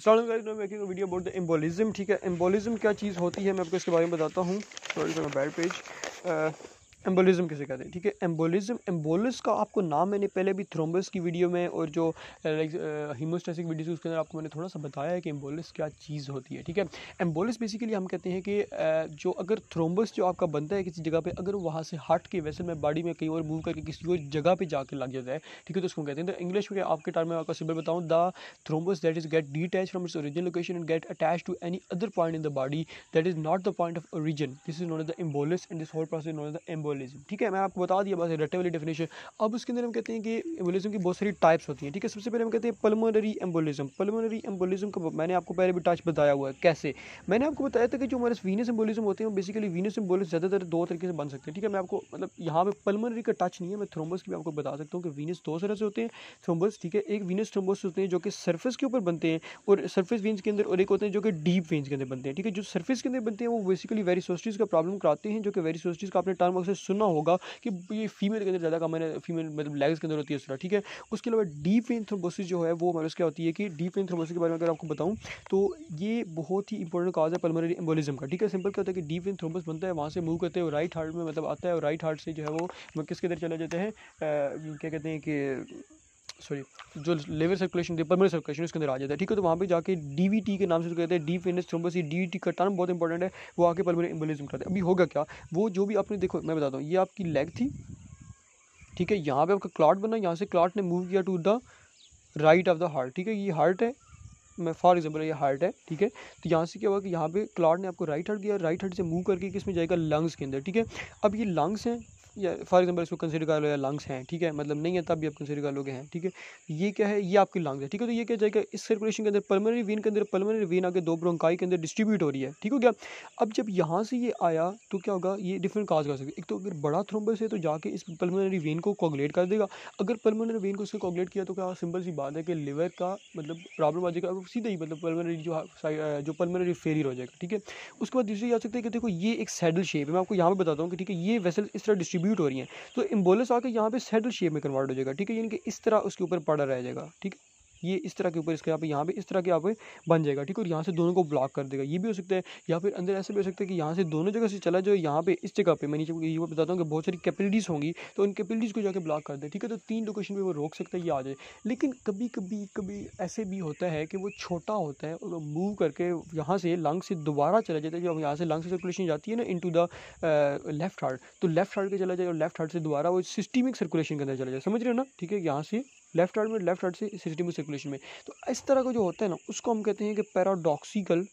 Making video about the embolism. ठीक है, embolism क्या चीज़ होती है मैं आपको इसके बारे में बताता हूँ। Sorry for bad page. Embolism किसे कहते हैं? ठीक है, एम्बोलिज्म, एम्बोलिस का आपको नाम मैंने पहले भी थ्रोम्बस की वीडियो में और जो हीमोस्टैसिस वीडियो उसके अंदर आपको मैंने थोड़ा सा बताया है कि एम्बोलिस क्या चीज़ होती है। ठीक है, एम्बोलिस बेसिकली हम कहते हैं कि जो अगर थ्रोम्बस जो आपका बनता है किसी जगह पे, अगर वहाँ से हट के वैसे में बॉडी में कहीं और मूव करके किसी और जगह पे जाके लग जाता है, ठीक है, तो उसको कहते हैं। तो इंग्लिश में आपके टर्म में आपका सिंबल बताऊँ, the thrombus that is get detach from its original location and get attach to any other point in the body that is not the point of origin, this is known as the embolus and this whole process known as the embolism. ठीक है, मैं आपको बता दिया बस रट्टे वाली definition. अब उसके अंदर हम कहते हैं कि एम्बोलिज्म की बहुत सारी टाइप्स होती हैं। ठीक है, सबसे पहले हम कहते हैं पल्मोनरी एम्बोलिज्म। पल्मोनरी एम्बोलिज्म का मैंने आपको पहले भी टच बताया हुआ है। कैसे? मैंने आपको बताया था कि जो हमारे वीनस एम्बोलिज्म होते हैं वो बेसिकली वीनस एम्बोलिज्म ज़्यादातर दो तरीके से बन सकते हैं। ठीक है, मैं आपको मतलब यहाँ पे पल्मोनरी का टच नहीं है, मैं थ्रोम्बस की भी आपको बता सकता हूँ कि वीनस दो तरह से होते हैं थ्रोम्बस। ठीक है, एक वीनस थ्रोम्बस होते हैं जो कि सरफेस के ऊपर बनते हैं और सरफेस वेन्स के अंदर, और एक होते हैं जो कि डीप वेन्स के अंदर बनते हैं। ठीक है, जो सरफेस के अंदर बनते हैं वो बेसिकली वेरिसोस्टिस का प्रॉब्लम कराते हैं, जो कि वेरिसोस्टिस का आपने टर्म अक्सर सुना होगा कि ये फीमेल के अंदर ज़्यादा कॉमन है, फीमेल मतलब लेग्स के अंदर होती है इस तरह। ठीक है, उसके अलावा डीप वेन थ्रोम्बोसिस जो है वो हमारे क्या होती है कि डीप वेन थ्रोम्बोसिस के बारे में अगर आपको बताऊं तो ये बहुत ही इंपॉर्टेंट काज है पल्मोनरी एम्बोलिज्म का। ठीक है, सिंपल क्या होता है कि डीप वेन थ्रोम्बस बनता है, वहाँ से मूव करते हैं राइट हार्ट में मतलब आता है, और राइट हार्ट से जो है वो किसके अंदर चले जाते हैं, क्या कहते हैं कि सॉरी जो लेवर सर्कुलेशन पल्मोनरी सर्कुलेशन उसके अंदर आ जाता है। ठीक है, तो वहाँ पे जाके डीवीटी के नाम से कहते हैं, डीप वेनस थ्रोम्बोसिस। डीवीटी का टर्म बहुत इंपॉर्टेंट है, वो आके पल्मोनरी एम्बोलिज्म कराते हैं। अभी होगा क्या, वो जो भी आपने देखो मैं बताता हूँ, ये आपकी लेग थी, ठीक है, यहाँ पे आपका क्लॉट बना, यहाँ से क्लॉट ने मूव किया to the right of the heart. ठीक है, ये हार्ट है, मैं फॉर एग्जाम्पल ये हार्ट है। ठीक है, तो यहाँ से क्या हुआ कि यहाँ पे क्लॉट ने आपको राइट हार्ट दिया, राइट हार्ट से मूव करके किस में जाएगा, लंग्स के अंदर। ठीक है, अब ये लंग्स हैं या फॉर एग्जाम्पल इसको कंसिडर कर लो या लंग्स हैं, ठीक है, मतलब नहीं है तब भी आप कंसिडर कर लोगे हैं। ठीक है, ये क्या है, ये आपकी लंग्स है। ठीक है, तो ये क्या जाएगा इस सर्कुलेशन के अंदर, पल्मोनरी वेन के अंदर, पल्मोनरी वेन आके दो ब्रोंकाई के अंदर डिस्ट्रीब्यूट हो रही है। ठीक हो गया। अब जब यहाँ से ये आया तो क्या होगा, ये डिफरेंट काज कर सकते हैं। एक तो अगर बड़ा थ्रोम्बस है तो जाके इस पल्मोनरी वेन को कोगुलेट कर देगा। अगर पल्मोनरी वेन को उससे कोगुलेट किया तो क्या सिंपल सी बात है कि लिवर का मतलब प्रॉब्लम आ जाएगा, सीधा ही मतलब पल्मोनरी जो पल्मोनरी फेलियर हो जाएगा। ठीक है, उसके बाद दूसरी आ सकती है कि देखो ये एक सैडल शेप है, मैं आपको यहाँ पे बताता हूँ कि ठीक है ये वेसल इस तरह डिस्ट्रीब्यूट हो रही है, तो एम्बोलस आकर यहाँ पे सैडल शेप में कन्वर्ट हो जाएगा। ठीक है, यानी कि इस तरह उसके ऊपर पड़ा रह जाएगा। ठीक है, ये इस तरह के ऊपर इसके यहाँ पे इस तरह के यहाँ पे बन जाएगा। ठीक है, और यहाँ से दोनों को ब्लॉक कर देगा, ये भी हो सकता है। या फिर अंदर ऐसे भी हो सकता है कि यहाँ से दोनों जगह से चला जाए, यहाँ पे इस जगह पे मैं नीचे ये बताता हूँ कि बहुत सारी कैपिलरीज होंगी तो उन कैपिलरीज को जाकर ब्लॉक कर दे। ठीक है, तो तीन लोकेशन पे वो रोक सकता है ये आ जाए। लेकिन कभी ऐसे भी होता है कि वो छोटा होता है और वो मूव करके यहाँ से लंग से दोबारा चला जाता है। जब यहाँ से लंग से सर्कुलेशन जाती है ना इनटू द लेफ्ट हार्ट, तो लेफ्ट हार्ट के चला जाए और लेफ्ट हार्ट से दोबारा वो सिस्टमिक सर्कुलेशन के अंदर चला जाए। समझ रहे हो ना? ठीक है, यहाँ से लेफ्ट हार्ट से सिस्टमिक सर्कुलेशन में, तो इस तरह का जो होता है ना उसको हम कहते हैं कि पैराडॉक्सिकल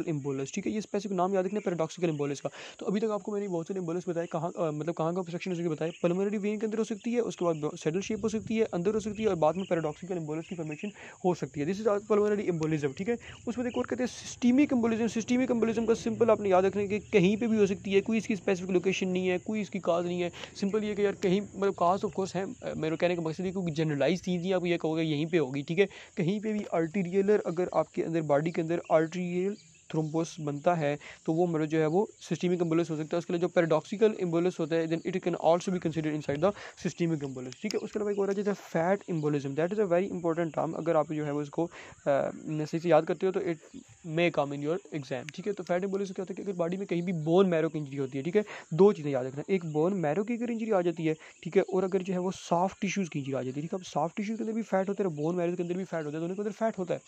एम्बोलस। ठीक है, ये स्पेसिफिक नाम याद रखना पैराडॉक्सिकल एम्बोलस का। तो अभी तक आपको मैंने बहुत सारे एम्बोलस बताए, कहाँ मतलब कहाँ का ऑब्स्ट्रक्शन हो सकती है बताए, पल्मोनरी वेन के अंदर हो सकती है, उसके बाद सैडल शेप हो सकती है, अंदर हो सकती है, और बाद में पैराडॉक्सिकल एम्बोलस की फॉर्मेशन हो सकती है। This is pulmonary embolism. ठीक है, उसमें एक और कहते हैं सिस्टमिक एम्बोलिज्म। सिस्टमिक एम्बोलिज्म का सिंपल आपने याद रखना कि कहीं पे भी हो सकती है, कोई इसकी स्पेसिफिक लोकेशन नहीं है, कोई इसकी काज नहीं है। सिंपल ये कि यार कहीं मतलब काज ऑफ कोर्स है, मेरे कहने का मकसद है क्योंकि जनरलाइज चीज़ ही आप ये कहोगे यहीं पे होगी। ठीक है, कहीं पे भी आर्टीरियल अगर आपके अंदर बॉडी के अंदर आर्टीरियल थ्रोम्बोस बनता है तो वो मेरा जो है वो सिस्टमिक एम्बोलस हो सकता है। उसके लिए जो पैराडॉक्सिकल एम्बोलस होता है then it can also be considered inside the systemic embolus. ठीक है, उसके अलावा एक और है जैसे fat embolism, that is a very important term. अगर आप जो है वो इसको सही से याद करते हो तो it may come in your exam. ठीक है, तो फैट एम्बोलिज्म क्या होता है कि अगर बॉडी में कहीं भी बोन मैरो की इंजरी होती है, ठीक है, दो चीज़ें याद रखना, एक बोन मैरो की अगर इंजरी आ जाती है, ठीक है, और अगर जो है वो सॉफ्ट टिश्यूज़ की इंजरी आ जाती है। ठीक है, अब सॉफ्ट टिश्यूज़ के अंदर भी फैट होता है, बोन मैरो के अंदर भी फैट होता है, दोनों के अंदर फैट होता है।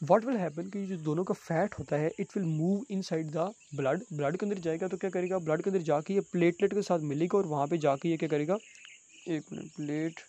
व्हाट विल हैपन कि जो दोनों का फैट होता है it will move inside the blood के अंदर जाएगा, तो क्या करेगा, ब्लड के अंदर जाके ये प्लेटलेट के साथ मिलेगा और वहाँ पे जाके ये क्या करेगा, एक मिनट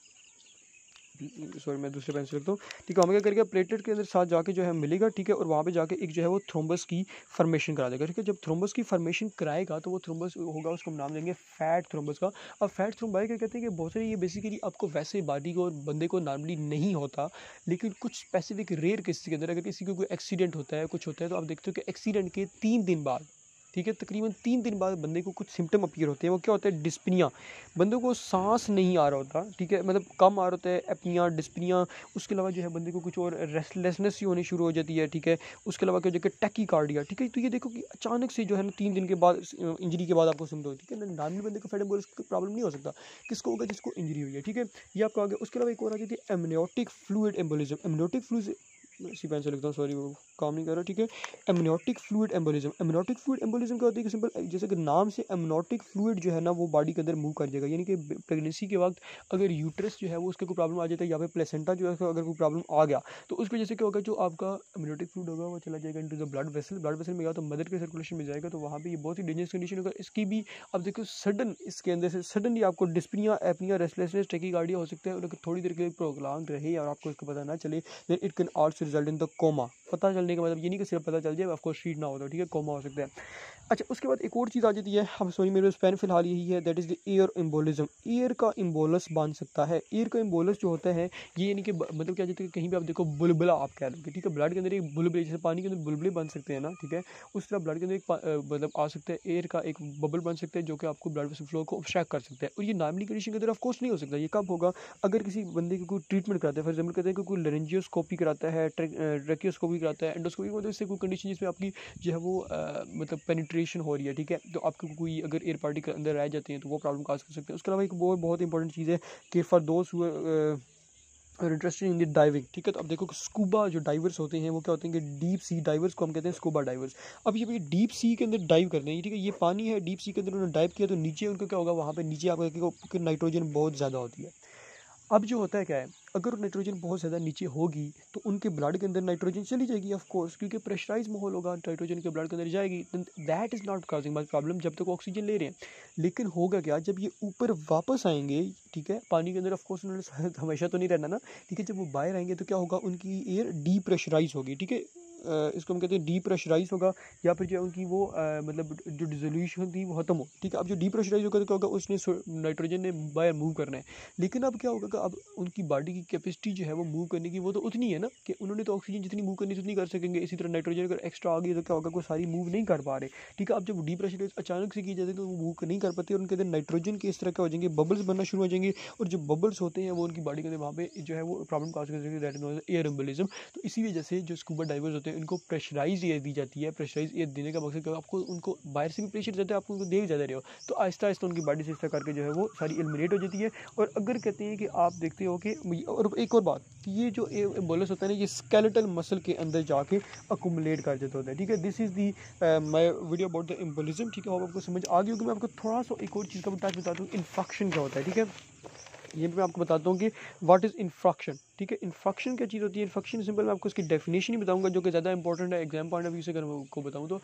सॉरी मैं दूसरे पेन से लिखता हूँ। ठीक है, हम क्या करेगा, प्लेटलेट के अंदर साथ जाके जो है मिलेगा। ठीक है, और वहाँ पे जाके एक जो है वो थ्रोम्बस की फॉर्मेशन करा देगा। ठीक है, जब थ्रोम्बस की फॉर्मेशन कराएगा तो वो थ्रोम्बस होगा, उसको हम नाम देंगे फैट थ्रोम्बस का। अब फैट थ्रोम्बाई क्या कहते हैं कि बहुत सारी ये बेसिकली आपको वैसे बॉडी को बंदे को नॉर्मली नहीं होता, लेकिन कुछ स्पेसिफिक रेयर केसेस के अंदर अगर किसी को कोई एक्सीडेंट होता है, कुछ होता है, तो आप देखते हो कि एक्सीडेंट के 3 दिन बाद, ठीक है, तकरीबन 3 दिन बाद बंदे को कुछ सिम्टम अपीयर होते हैं। वो क्या होता है, डिस्पनिया, बंदे को सांस नहीं आ रहा होता। ठीक है, मतलब कम आ रहा होता है, एपनिया, डिस्पनिया। उसके अलावा जो है बंदे को कुछ और रेस्टलेसनेस ही होनी शुरू हो जाती है। ठीक है, उसके अलावा क्या हो जाएगा, टैकीकार्डिया। ठीक है, तो ये देखो कि अचानक से जो है ना 3 दिन के बाद इंजरी के बाद आपको सिम्टम होती है। नॉर्मल बंदे को फैट एम्बोलिज्म की प्रॉब्लम नहीं हो सकता, किसको होगा, जिसको इंजरी हुई है। ठीक है, ये आपको आगे। उसके अलावा एक और आ जाती है amniotic fluid embolism. Amniotic fluid इसी पेन से लिखता हूँ, सॉरी वो काम नहीं कर रहा, ठीक है। Amniotic fluid embolism, amniotic fluid embolism क्या होती है कि सिंपल जैसे कि नाम से एमनियोटिक फ्लूइड जो है ना वो बॉडी के अंदर मूव कर जाएगा, यानी कि प्रेगनेंसी के वक्त अगर यूट्रस जो है वो उसके कोई प्रॉब्लम आ जाता है या फिर प्लेसेंटा जो है अगर कोई प्रॉब्लम आ गया तो उसकी वजह से क्या होगा, जो आपका एमनियोटिक फ्लूइड होगा वो चला जाएगा into the blood vessel, blood vessel में गया तो मदर के सर्कुलेशन में जाएगा, तो वहाँ पे ये बहुत ही डेंजरस कंडीशन होगा। इसकी भी अब देखो सडन इसके अंदर से सडनली आपको डिस्पनिया, एपनिया, रेस्टलेसनेस, टैकीकार्डिया हो सकता है, और अगर थोड़ी देर के लिए प्रोलॉन्ग रहे और आपको इसका पता ना चले then it can also result in the coma. पता चलने का मतलब ये नहीं कि सिर्फ पता चल जाए, ऑफ कोर्स ट्रीट ना हो तो ठीक है, कोमा हो सकता है। अच्छा, उसके बाद एक और चीज़ आ जाती है, हम सॉरी मेरे पास पेन फिलहाल यही है, that is the air embolism. Air का एम्बोलस बन सकता है। एयर का एम्बोलस जो होता है ये यानी कि मतलब क्या कहते हैं, कहीं भी आप देखो बुलबुला आप कह लोगे, ठीक है, ब्लड के अंदर एक बुलबुले, जैसे पानी के अंदर बुलबुले बन सकते हैं ना, ठीक है, उस तरह ब्लड के अंदर एक मतलब आ सकता है, एयर का एक बबल बन सकता है जो कि आपको ब्लड फ्लो को ऑब्स्ट्रैक्ट कर सकता है। और ये नॉर्मली कंडीशन के अंदर ऑफ कोर्स नहीं हो सकता। ये कब होगा, अगर किसी बंदे की कोई ट्रीटमेंट कराता है, फॉर एग्जाम्पल कहते हैं कि कोई लेरेंजियोस्कोपी कराता है, ट्रैकियोस्कोपी कराता है, एंडोस्कोपी, मतलब इससे कोई कंडीशन जिसमें आपकी जो है वो मतलब पेनिट्रेशन हो रही है, ठीक है, तो आपको कोई अगर एयर पार्टिकल अंदर रह जाते हैं तो वो प्रॉब्लम काज कर सकते हैं। उसके अलावा एक बहुत इंपॉर्टेंट चीज़ है कि फॉर दोस्त और इंटरेस्टेड इन द डाइविंग, ठीक है, तो अब देखो स्कूबा जो डाइवर्स होते हैं वो क्या होते हैं कि डीप सी डाइवर्स को हम कहते हैं स्कूबा डाइवर्स। अब ये डीप सी के अंदर डाइव करने हैं, ठीक है, ये पानी है, डीप सी के अंदर उन्होंने डाइव किया तो नीचे उनका क्या होगा, वहाँ पे नीचे आपको नाइट्रोजन बहुत ज़्यादा होती है। अब जो होता है क्या है, अगर नाइट्रोजन बहुत ज़्यादा नीचे होगी तो उनके ब्लड के अंदर नाइट्रोजन चली जाएगी ऑफ कोर्स, क्योंकि प्रेशराइज माहौल होगा, नाइट्रोजन के ब्लड के अंदर जाएगी, that is not causing my problem जब तक ऑक्सीजन ले रहे हैं। लेकिन होगा क्या, जब ये ऊपर वापस आएंगे, ठीक है, पानी के अंदर ऑफ कोर्स उन्होंने हमेशा तो नहीं रहना ना, ठीक है, जब वो बाहर आएंगे तो क्या होगा, उनकी एयर डीप्रेशराइज होगी, ठीक है, इसको हम कहते हैं डीप्रेशराइज होगा, या फिर जो उनकी वो मतलब जो डिसोल्यूशन थी वो खत्म हो, ठीक है। अब जो डीप्रेशराइज होगा तो क्या होगा, उसने नाइट्रोजन ने बाहर मूव करना है, लेकिन अब क्या होगा, अब उनकी बॉडी की कैपेसिटी जो है वो मूव करने की वो तो उतनी है ना कि उन्होंने तो ऑक्सीजन जितनी मूव करनी उतनी कर सकेंगे। इसी तरह नाइट्रोजन अगर एक्स्ट्रा आ गई तो क्या होगा, कोई सारी मूव नहीं कर पा रहे, ठीक है। अब जब डीप्रेशराइज अचानक से की जाती है तो वो मूव नहीं कर पाती और उनके अंदर नाइट्रोजन के इस तरह क्या हो जाएंगे, बबल्स बनना शुरू हो जाएंगे, और जो बबल्स होते हैं वो उनकी बॉडी के अंदर वहाँ पे जो है वो प्रॉब्लम काज कर सकते हैं, एयर एम्बोलिज्म। तो इसी वजह से जो स्कूबा डाइवर्स होते हैं उनको प्रेशराइज एयर दी जाती है। प्रेशराइज एयर देने का मकसद आपको उनको बाहर से भी प्रेशर देता है, आपको उनको देख ज़्यादा रहे हो तो आहिस्ता आहिस्ता उनकी बॉडी से इस तरह करके जो है वो सारी एलिमिनेट हो जाती है। और अगर कहते हैं कि आप देखते हो कि और एक और बात कि ये जो एम्बोलस होता है ना, ये स्केलेटल मसल के अंदर जाके अकुमुलेट कर देता होता है, ठीक है। This is the my video about the embolism, ठीक है। और आपको समझ आ गई होगी। मैं आपको थोड़ा सा एक और चीज़ का टच बताता हूँ, इन्फेक्शन क्या होता है, ठीक है। ये मैं आपको बताता हूँ कि व्हाट इज़ इन्फेक्शन, ठीक है। इन्फेक्शन क्या चीज़ होती है, इन्फेक्शन सिंपल मैं आपको इसकी डेफिनेशन ही बताऊंगा जो कि ज़्यादा इंपॉर्टेंट है एग्जाम पॉइंट ऑफ व्यू से। अगर मैं आपको बताऊँ तो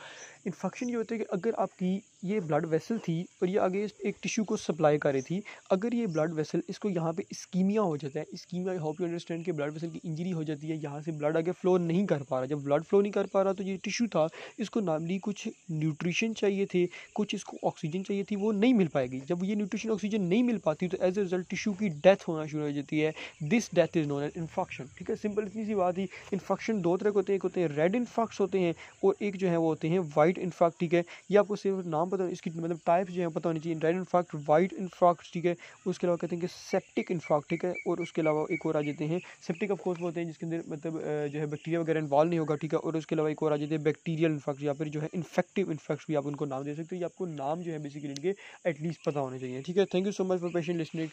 इन्फेक्शन ये होता है कि अगर आपकी ये ब्लड वेसल थी और ये आगे एक टिश्यू को सप्लाई कर रही थी, अगर ये ब्लड वेसल इसको यहाँ पे इस्कीमिया हो जाता है, ischaemia, I hope you understand कि ब्लड वेसल की इंजरी हो जाती है, यहाँ से ब्लड आगे फ्लो नहीं कर पा रहा। जब ब्लड फ्लो नहीं कर पा रहा तो ये टिश्यू था, इसको नॉर्मली कुछ न्यूट्रिशन चाहिए थे, कुछ इसको ऑक्सीजन चाहिए थी, वो नहीं मिल पाएगी। जब ये न्यूट्रिशन ऑक्सीजन नहीं मिल पाती तो एज ए रिजल्ट टिश्यू की डेथ होना शुरू हो जाती है। This death is known as infection, ठीक है। सिंपल इतनी सी बात ही। इन्फेक्शन दो तरह के होते हैं, एक होते हैं रेड इन्फेक्ट्स होते हैं और एक जो है वो होते हैं वाइट इन्फेक्ट, ठीक है। ये आपको सिर्फ नाम पता, इसकी मतलब टाइप्स जो है पता होनी चाहिए, रेड इन्फेक्ट, वाइट इन्फेक्ट, ठीक है। उसके अलावा कहते हैं कि सेप्टिक इन्फेक्ट, ठीक है। और उसके अलावा एक और आ जाते हैं सेप्टिक ऑफ कोर्स होते हैं जिसके अंदर मतलब जो है बैक्टीरिया वगैरह इन्वॉल्व नहीं होगा, ठीक है। और उसके अलावा एक और आ जाते हैं बैक्टीरियल इन्फेक्ट या फिर जो है इन्फेक्टिव इन्फेक्ट्स भी आप उनको नाम दे सकते हो। ये आपको नाम जो है बेसिकली इनके एटलीस्ट पता होने चाहिए, ठीक है। Thank you so much for patient listening.